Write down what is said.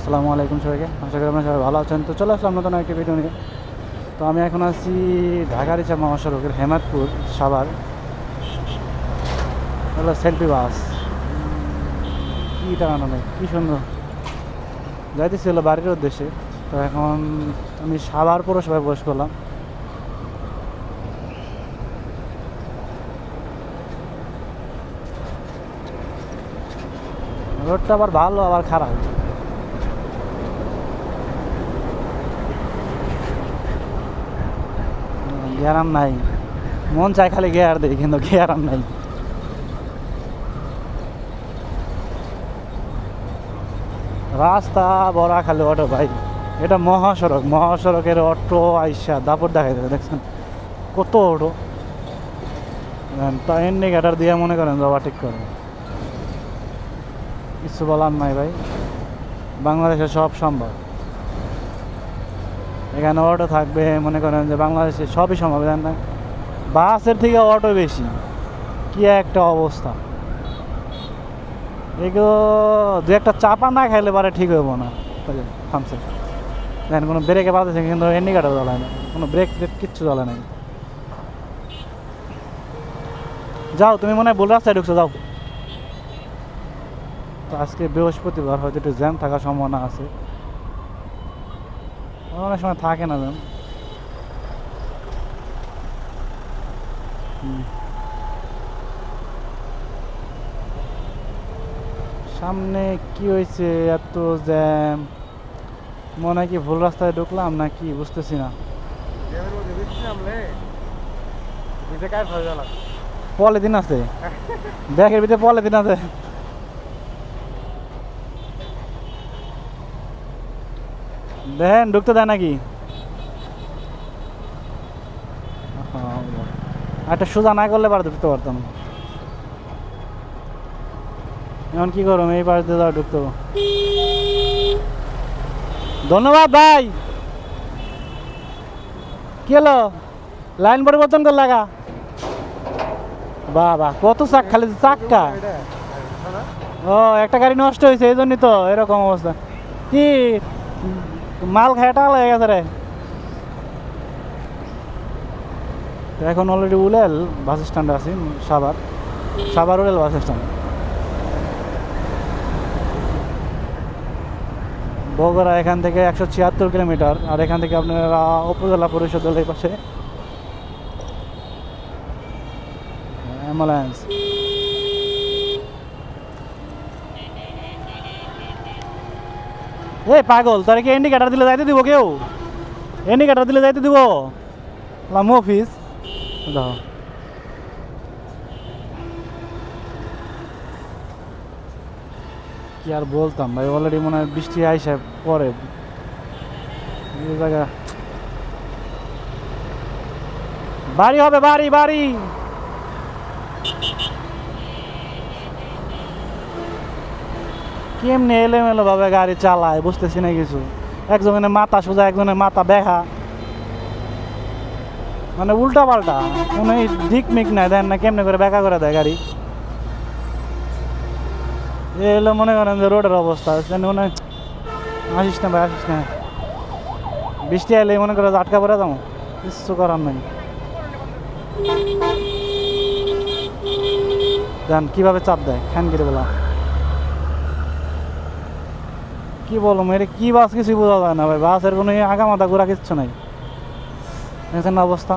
আসসালামু আলাইকুম সবাইকে, আশা করি আপনারা সবাই ভালো আছেন। তো চলে আসলাম নতুন একটি ভিডিও নিয়ে। তো আমি এখন আছি ঢাকার ইচ্ছা মহাসড়কের হেমাদপুর সাভার, হলো সেলফি বাস। কী টাকানো নেই, কী সুন্দর যাইতেছি হলো বাড়ির উদ্দেশ্যে। তো এখন আমি সাভার পৌরসভায় প্রবেশ করলাম। রোডটা আবার ভালো আবার খারাপ, গ্যারাম নাই। মন চায় খালি গেয়ার দেয়, কিন্তু গেয়ারাম নাই। রাস্তা বড়া খালি অটো ভাই। এটা মহাসড়ক, মহাসড়কের অটো আইসা দাপট দেখাই দেবে, দেখছেন কত অটো। তা ইন্ডিকেটার দিয়ে মনে করেন যে ওভারটেক করে, কিছু বলার নাই ভাই। বাংলাদেশে সব সম্ভব, এখানে অটো থাকবে, মনে করেন যে বাংলাদেশে সবই সম্ভব। জানেন না, বাসের থেকে অটো বেশি, কি একটা অবস্থা। এগুলো দু একটা চাপা না খাইলে পারে ঠিক হইব না। থামছে দেখেন, কোনো ব্রেকে বাজেছে কিন্তু ইন্ডিকেটার জ্বলায় না, কোনো ব্রেক ব্রেক কিচ্ছু জ্বলে নাই। যাও, তুমি মনে হয় ভুল রাস্তায় ঢুকছো, যাও। তো আজকে বৃহস্পতিবার, হয়তো একটু জ্যাম থাকার সম্ভাবনা আছে, অনেক সময় থাকে না জ্যাম। সামনে কি হয়েছে এত জ্যাম? মনে হয় কি ভুল রাস্তায় ঢুকলাম না কি, বুঝতেছি না। পলিথিন আছে ব্যাগের ভিতরে, পলিথিন আছে। দেখেন ঢুকতে দেয় নাকি? একটা সোজা না করলে পারে ঢুকতে পারতাম। এখন কি করবো, এই পাশ দিয়ে যাওয়া ঢুকতে হবে। ধন্যবাদ ভাই। কি হলো, লাইন পরিবর্তন করে লাগা? বাহ বাহ, কত চাক, খালি চাক্কা। ও, একটা গাড়ি নষ্ট হয়েছে, এই জন্যই তো এরকম অবস্থা। কি মাল খায় টাকা লেগে গেছে রে। এখন অলরেডি উলেল বাস স্ট্যান্ডে আছি, সাভার, সাভার উলেল বাস স্ট্যান্ড। বগুড়া এখান থেকে 176 কিলোমিটার, আর এখান থেকে আপনারা উপজেলা পরিষদ এই পাশে অ্যাম্বুলেন্স। এই পাগল, তোর কি ইন্ডিকেটার দিলে যাইতে দিব? কেউ ইন্ডিকেটার দিলে যাইতে দিব? অফিস দেখো, কি আর বলতাম ভাই, অলরেডি মনে হয় বৃষ্টি আইসা পরে এই জায়গা। বাড়ি হবে, বাড়ি বাড়ি। কেমনি এলোমেলো ভাবে গাড়ি চালায় বুঝতেছি না কিছু। একজনের মাথা সোজা, একজনের মাথা বেহা, মানে উল্টা পাল্টা, কোনো দিক মিক নাই। দেন না কেমনে করে বেকা করে দেয় গাড়ি। এলো মনে করেন যে রোডের অবস্থা মনে হয়, আসিস না ভাই, আসিস না। বৃষ্টি আইলে মনে করে যে আটকা পড়ে যাবো, কিছু করার নাই। দেন কিভাবে চাপ দেয়, ফ্যান কেটে বলা। কি বলবো, এটা কি বাস কিছুই বোঝা যায় না ভাই। বাসের কোনো আগা মাথা ঘোরা কিচ্ছু নাই, দেখছেন না অবস্থা।